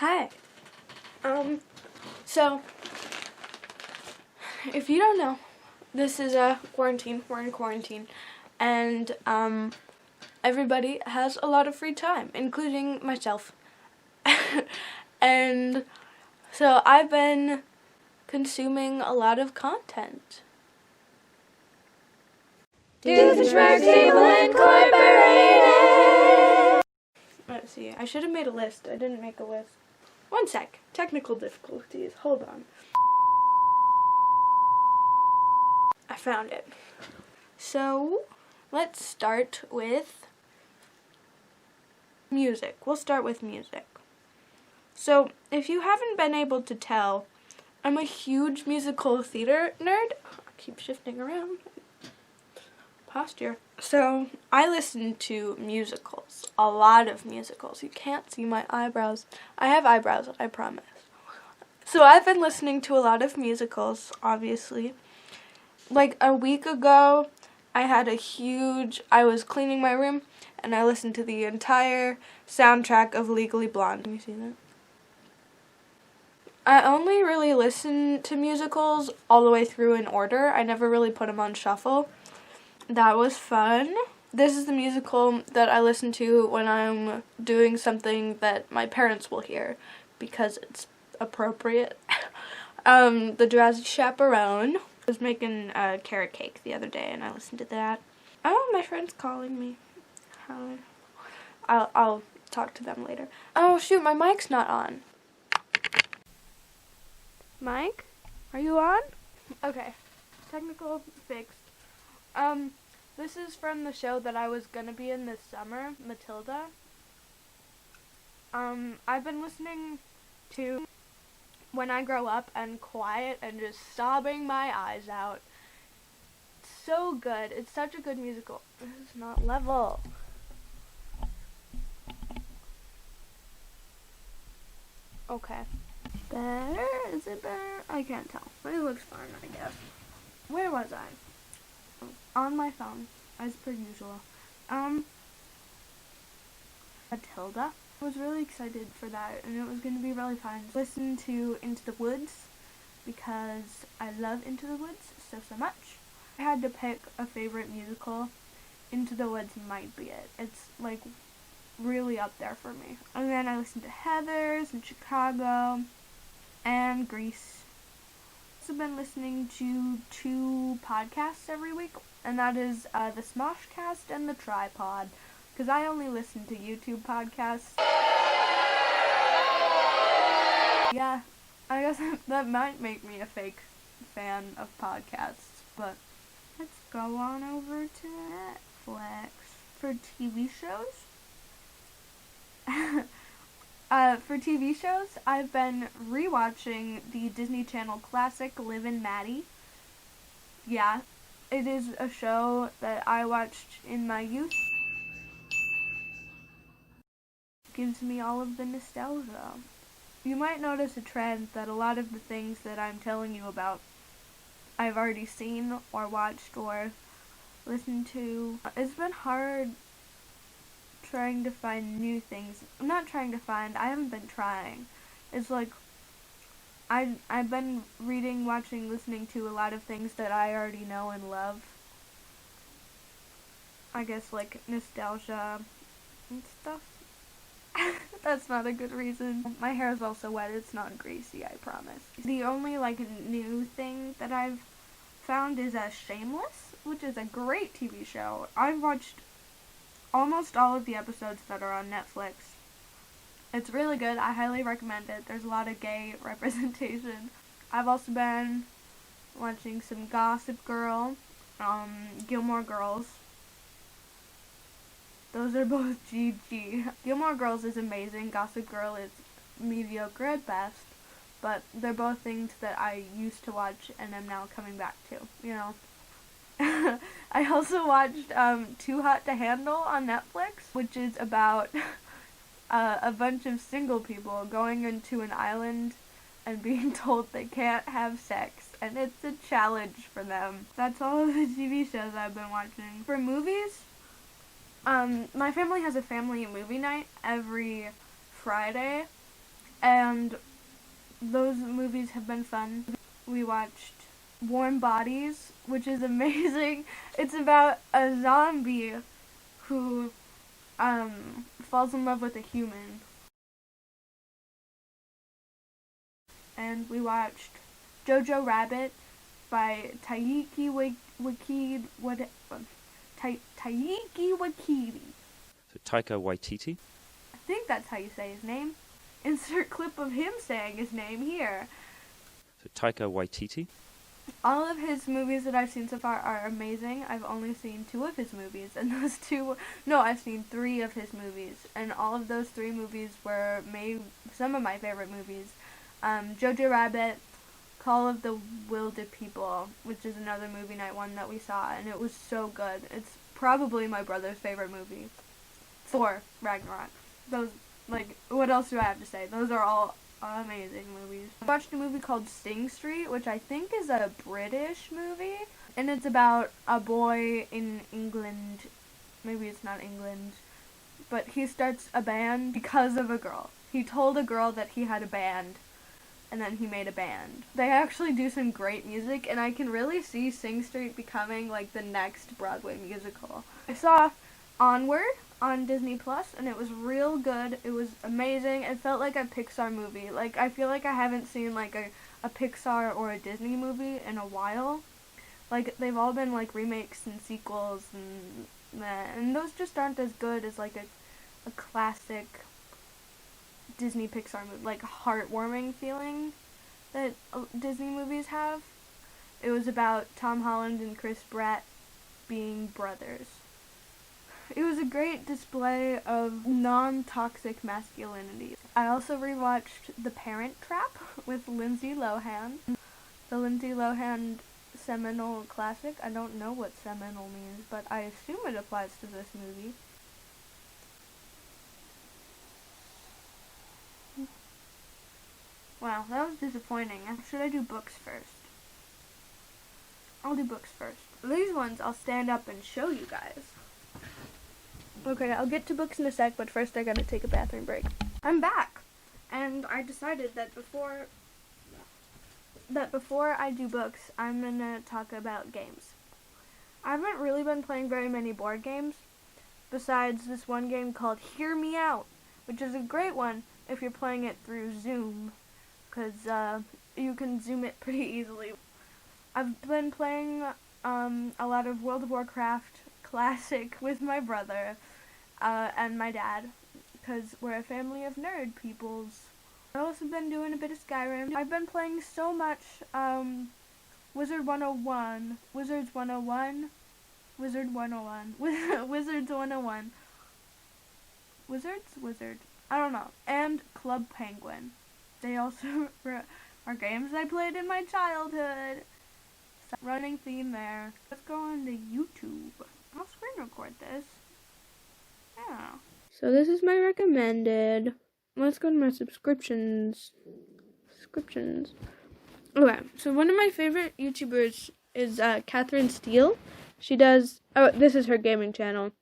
Hi. So, if you don't know, this is a quarantine. We're in quarantine. And, everybody has a lot of free time, including myself. And so I've been consuming a lot of content. Doofenshmirtz Table Incorporated. Let's see. I should have made a list. I didn't make a list. One sec. Technical difficulties. Hold on. I found it. So, let's start with music. We'll start with music. So, if you haven't been able to tell, I'm a huge musical theater nerd. I keep shifting around. Posture. So, I listen to musicals. A lot of musicals. You can't see my eyebrows. I have eyebrows, I promise. So, I've been listening to a lot of musicals, obviously. Like a week ago, I was cleaning my room, and I listened to the entire soundtrack of Legally Blonde. Can you see that? I only really listen to musicals all the way through in order. I never really put them on shuffle. That was fun. This is the musical that I listen to when I'm doing something that my parents will hear, because it's appropriate. The Drowsy Chaperone. I was making a carrot cake the other day, and I listened to that. Oh, my friend's calling me. Hi. I'll talk to them later. Oh, shoot, my mic's not on. Mike? Are you on? Okay. Technical fixed. This is from the show that I was gonna be in this summer, Matilda. I've been listening to When I Grow Up and Quiet and just sobbing my eyes out. It's so good. It's such a good musical. This is not level. Okay. Better? Is it better? I can't tell. It looks fine, I guess. Where was I? On my phone, as per usual. Matilda. I was really excited for that, and it was going to be really fun. Listen to Into the Woods, because I love Into the Woods so much. I had to pick a favorite musical. Into the Woods might be it. It's, like, really up there for me. And then I listened to Heathers and Chicago and Grease. I've also been listening to 2 podcasts every week, and that is the Smoshcast and the Tripod, because I only listen to YouTube podcasts. Yeah, I guess that might make me a fake fan of podcasts, but let's go on over to Netflix. For TV shows, I've been rewatching the Disney Channel classic Liv and Maddie. Yeah, it is a show that I watched in my youth. Gives me all of the nostalgia. You might notice a trend that a lot of the things that I'm telling you about I've already seen or watched or listened to. It's been hard trying to find new things. I'm not trying to find, I haven't been trying. It's like, I've been reading, watching, listening to a lot of things that I already know and love. I guess, like, nostalgia and stuff. That's not a good reason. My hair is also wet. It's not greasy, I promise. The only, like, new thing that I've found is Shameless, which is a great TV show. I've watched almost all of the episodes that are on Netflix. It's really good. I highly recommend it. There's a lot of gay representation. I've also been watching some Gossip Girl, Gilmore Girls. Those are both GG. Gilmore Girls is amazing. Gossip Girl is mediocre at best. But they're both things that I used to watch and am now coming back to, you know. I also watched Too Hot to Handle on Netflix, which is about a bunch of single people going into an island and being told they can't have sex. And it's a challenge for them. That's all of the TV shows I've been watching. For movies, my family has a family movie night every Friday, and those movies have been fun. We watched Warm Bodies, which is amazing. It's about a zombie who falls in love with a human. And we watched Jojo Rabbit by Taiki Waititi. So Taika Waititi. I think that's how you say his name. Insert clip of him saying his name here. So Taika Waititi. All of his movies that I've seen so far are amazing. I've only seen 2 of his movies, and I've seen 3 of his movies, and all of those 3 movies were some of my favorite movies. Jojo Rabbit, Call of the Wilderpeople, which is another movie night one that we saw, and it was so good. It's probably my brother's favorite movie. Thor, Ragnarok. Those, what else do I have to say? Those are all amazing movies. I watched a movie called Sing Street, which I think is a British movie, and it's about a boy in England. Maybe it's not England, but he starts a band because of a girl. He told a girl that he had a band, and then he made a band. They actually do some great music, and I can really see Sing Street becoming like the next Broadway musical. I saw Onward on Disney Plus, and it was real good. It was amazing. It felt like a Pixar movie. Like, I feel like I haven't seen like a Pixar or a Disney movie in a while. Like, they've all been like remakes and sequels, and those just aren't as good as like a classic Disney Pixar movie, like heartwarming feeling that Disney movies have. It was about Tom Holland and Chris Pratt being brothers. It was a great display of non-toxic masculinity. I also rewatched The Parent Trap with Lindsay Lohan. The Lindsay Lohan seminal classic. I don't know what seminal means, but I assume it applies to this movie. Wow, that was disappointing. Should I do books first? I'll do books first. These ones I'll stand up and show you guys. Okay, I'll get to books in a sec, but first I gotta take a bathroom break. I'm back, and I decided that before I do books, I'm gonna talk about games. I haven't really been playing very many board games, besides this one game called Hear Me Out, which is a great one if you're playing it through Zoom, because you can Zoom it pretty easily. I've been playing a lot of World of Warcraft Classic with my brother and my dad, because we're a family of nerd peoples. I've also been doing a bit of Skyrim. I've been playing so much Wizards 101, I don't know, and Club Penguin. They also are games I played in my childhood. Running theme there. Let's go on to YouTube. I'll screen record this. Yeah. So this is my recommended. Let's go to my subscriptions. Okay, so one of my favorite YouTubers is Catherine Steele. She does, this is her gaming channel.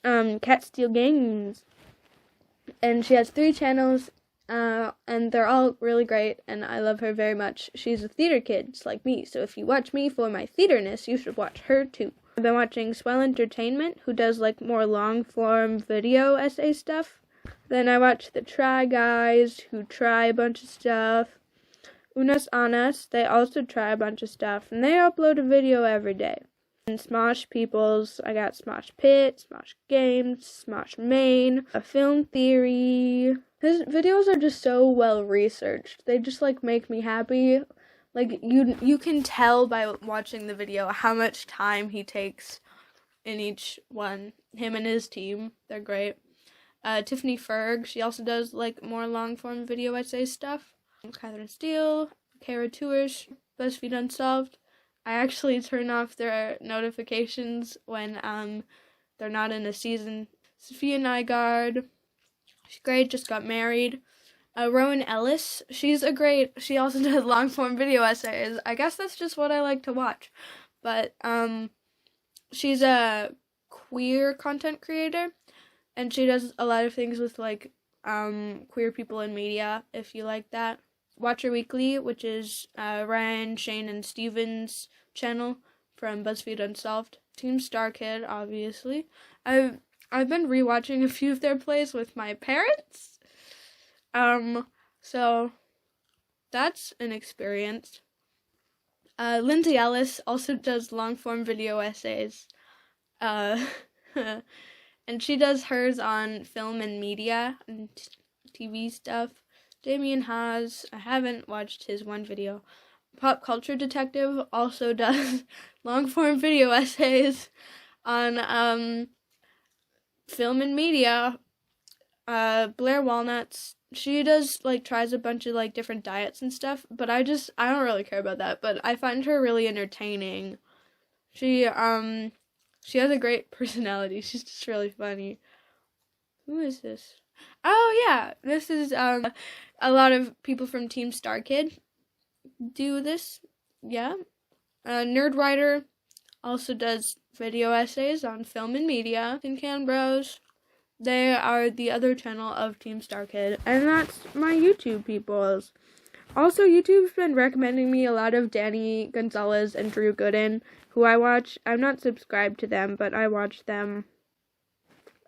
Cat Steele Games. And she has 3 channels. And they're all really great, and I love her very much. She's a theater kid, just like me, so if you watch me for my theaterness, you should watch her too. I've been watching Swell Entertainment, who does like more long-form video essay stuff. Then I watch the Try Guys, who try a bunch of stuff. Unas Anas, they also try a bunch of stuff, and they upload a video every day. And Smosh Peoples, I got Smosh Pit, Smosh Games, Smosh Main, a Film Theory. His videos are just so well researched. They just like make me happy. Like you can tell by watching the video how much time he takes in each one. Him and his team, they're great. Tiffany Ferg, she also does like more long form video essay stuff. Catherine Steele, Kara Tourish, BuzzFeed Unsolved. I actually turn off their notifications when they're not in a season. Sophia Nygaard, she's great, just got married. Rowan Ellis, she also does long form video essays. I guess that's just what I like to watch. But she's a queer content creator, and she does a lot of things with like queer people in media, if you like that. Watcher Weekly, which is Ryan, Shane, and Steven's channel from BuzzFeed Unsolved. Team Star Kid, obviously. I've been rewatching a few of their plays with my parents. So that's an experience. Lindsay Ellis also does long-form video essays. And she does hers on film and media and TV stuff. Damien Haas, I haven't watched his one video. Pop Culture Detective also does long-form video essays on film and media. Blair Walnuts, she does tries a bunch of different diets and stuff, but I don't really care about that, but I find her really entertaining. She has a great personality. She's just really funny. Who is this? Oh yeah, this is a lot of people from Team Star Kid do this. Yeah. Nerdwriter also does video essays on film and media. Tin Can Bros, they are the other channel of Team Star Kid, and that's my YouTube peoples. Also, YouTube's been recommending me a lot of Danny Gonzalez and Drew Gooden, who I watch. I'm not subscribed to them, but I watch them.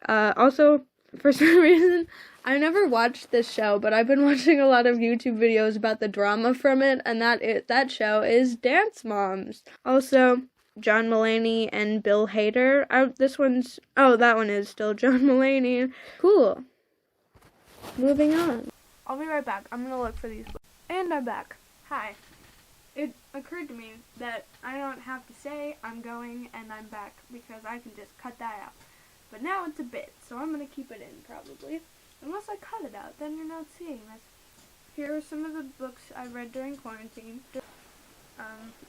Also, for some reason, I never watched this show, but I've been watching a lot of YouTube videos about the drama from it, and that show is Dance Moms. Also, John Mulaney and Bill Hader. That one is still John Mulaney. Cool. Moving on. I'll be right back. I'm gonna look for these books. And I'm back. Hi. It occurred to me that I don't have to say I'm going and I'm back because I can just cut that out. But now it's a bit, so I'm going to keep it in probably. Unless I cut it out, then you're not seeing this. Here are some of the books I read during quarantine.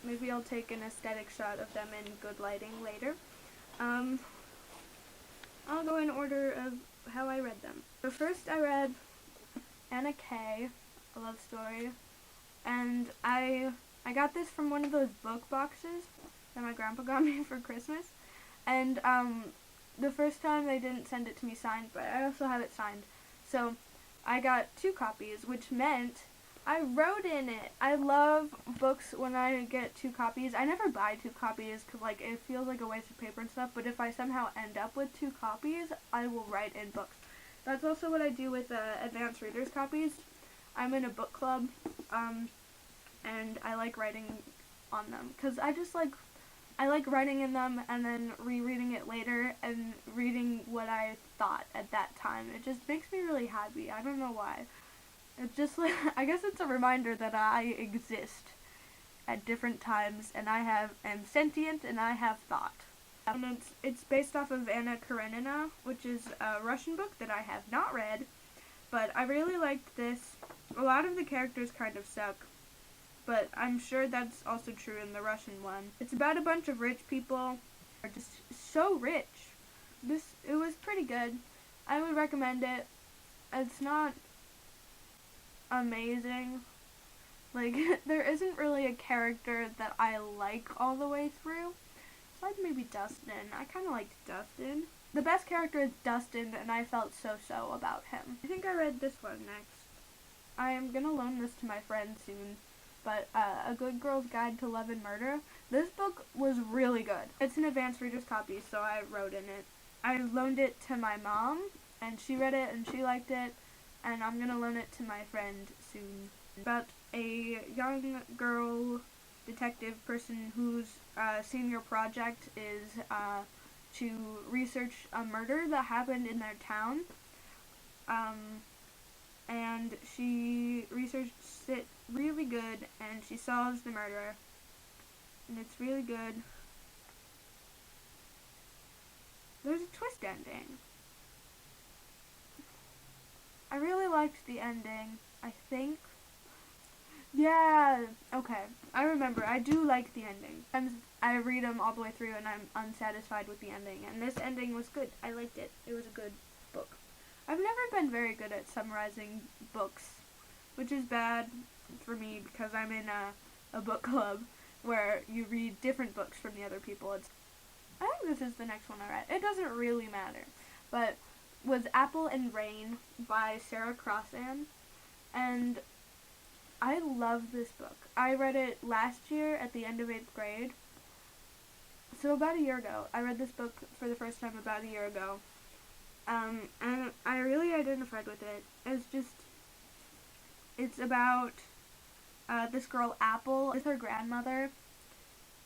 Maybe I'll take an aesthetic shot of them in good lighting later. I'll go in order of how I read them. So first I read Anna Kay, a love story, and I got this from one of those book boxes that my grandpa got me for Christmas, and the first time they didn't send it to me signed, but I also have it signed, so I got 2 copies, which meant I wrote in it. I love books when I get 2 copies. I never buy 2 copies because it feels like a waste of paper and stuff, but if I somehow end up with 2 copies, I will write in books. That's also what I do with advanced readers copies. I'm in a book club, and I like writing on them, because I like writing in them and then rereading it later and reading what I thought at that time. It just makes me really happy. I don't know why. It's just I guess it's a reminder that I exist at different times and am sentient and I have thought. And it's based off of Anna Karenina, which is a Russian book that I have not read, but I really liked this. A lot of the characters kind of suck, but I'm sure that's also true in the Russian one. It's about a bunch of rich people who are just so rich. It was pretty good. I would recommend it. It's not amazing. There isn't really a character that I like all the way through. Besides maybe Dustin. I kind of liked Dustin. The best character is Dustin, and I felt so about him. I think I read this one next. I am gonna loan this to my friend soon. But A Good Girl's Guide to Love and Murder. This book was really good. It's an advanced reader's copy, so I wrote in it. I loaned it to my mom, and she read it, and she liked it, and I'm gonna loan it to my friend soon. About a young girl detective person whose senior project is to research a murder that happened in their town. And she researched it really good, and she solves the murder, and it's really good. There's a twist ending. I really liked the ending, I think. Yeah, okay, I remember, I do like the ending. Sometimes I read them all the way through and I'm unsatisfied with the ending, and this ending was good. I liked it. It was a good book. I've never been very good at summarizing books, which is bad for me because I'm in a book club where you read different books from the other people. I think this is the next one I read. It doesn't really matter, but was Apple and Rain by Sarah Crossan, and I love this book. I read it last year at the end of 8th grade, so about a year ago. I read this book for the first time about a year ago, and I really identified with it. It's about this girl Apple with her grandmother.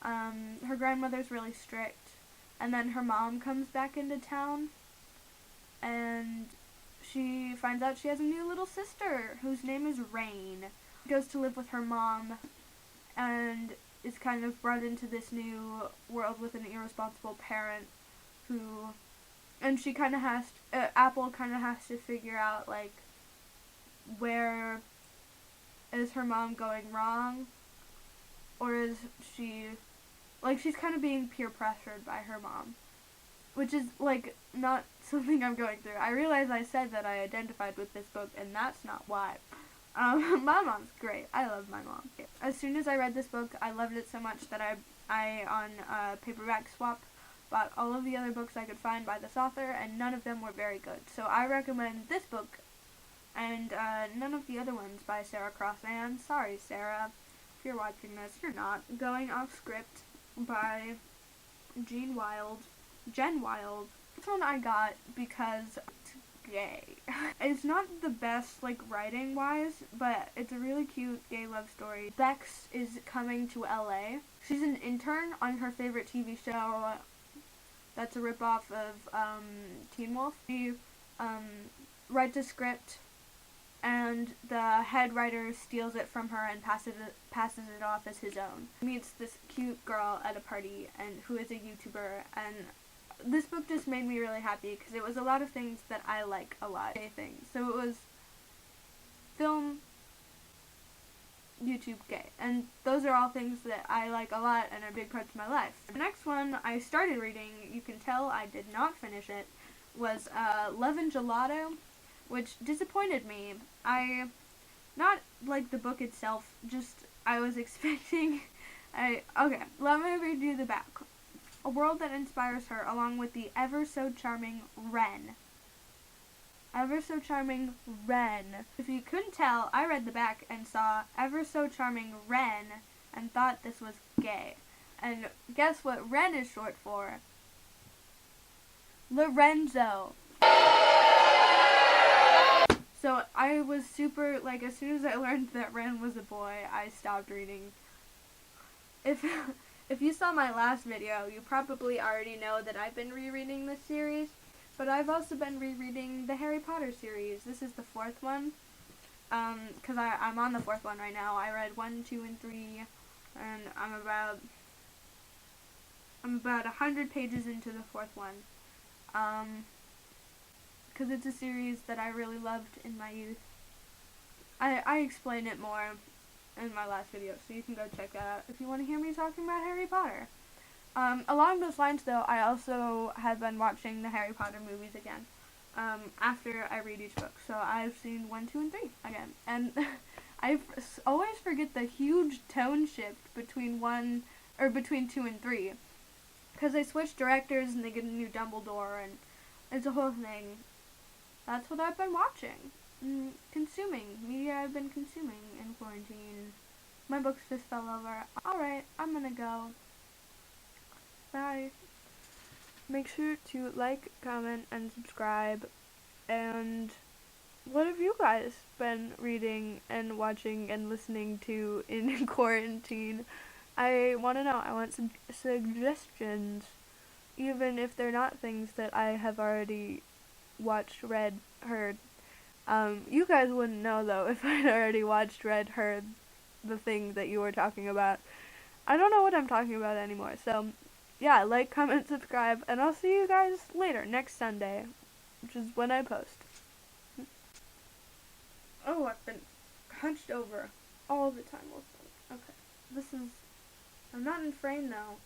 Her grandmother's really strict, and then her mom comes back into town, and she finds out she has a new little sister whose name is Rain. She goes to live with her mom and is kind of brought into this new world with an irresponsible parent and she kind of Apple kind of has to figure out, like, where is her mom going wrong, or is she's kind of being peer pressured by her mom, which is, like, not something I'm going through. I realize I said that I identified with this book, and that's not why. My mom's great. I love my mom. As soon as I read this book, I loved it so much that I on paperback swap, bought all of the other books I could find by this author, and none of them were very good. So I recommend this book, and none of the other ones by Sarah Crossan. Sorry, Sarah, if you're watching this. You're not. Going Off Script by Jen Wilde. This one I got because it's gay. It's not the best, like, writing wise, but it's a really cute gay love story. Bex is coming to LA. She's an intern on her favorite TV show that's a ripoff of Teen Wolf. She writes a script, and the head writer steals it from her and passes it off as his own. He meets this cute girl at a party and who is a YouTuber, and this book just made me really happy because it was a lot of things that I like a lot. So it was film, YouTube, gay, and those are all things that I like a lot and are big parts of my life. The next one I started reading, you can tell I did not finish it, was Love and Gelato, which disappointed me. Not like the book itself, just I was expecting, okay, let me read you the back. A world that inspires her, along with the ever so charming Ren. Ever so charming Ren. If you couldn't tell, I read the back and saw ever so charming Ren and thought this was gay. And guess what Ren is short for? Lorenzo. So I was super, like, as soon as I learned that Ren was a boy, I stopped reading. If you saw my last video, you probably already know that I've been rereading this series, but I've also been rereading the Harry Potter series. This is the 4th one, because I'm on the 4th one right now. I read 1, 2, and 3, and I'm about 100 pages into the 4th one, because it's a series that I really loved in my youth. I explain it more in my last video, so you can go check that out if you want to hear me talking about Harry Potter. Along those lines, though, I also have been watching the Harry Potter movies again, after I read each book. So I've seen 1, 2, and 3 again, and I always forget the huge tone shift between 2 and 3, because they switch directors and they get a new Dumbledore, and it's a whole thing. That's what I've been watching. Consuming. Media I've been consuming in quarantine. My books just fell over. Alright, I'm gonna go. Bye. Make sure to like, comment, and subscribe. And what have you guys been reading and watching and listening to in quarantine? I want to know. I want some suggestions. Even if they're not things that I have already watched, read, heard. You guys wouldn't know, though, if I'd already watched, read, heard the thing that you were talking about. I don't know what I'm talking about anymore, so, yeah, like, comment, subscribe, and I'll see you guys later, next Sunday, which is when I post. Oh, I've been hunched over all the time. Okay, I'm not in frame now.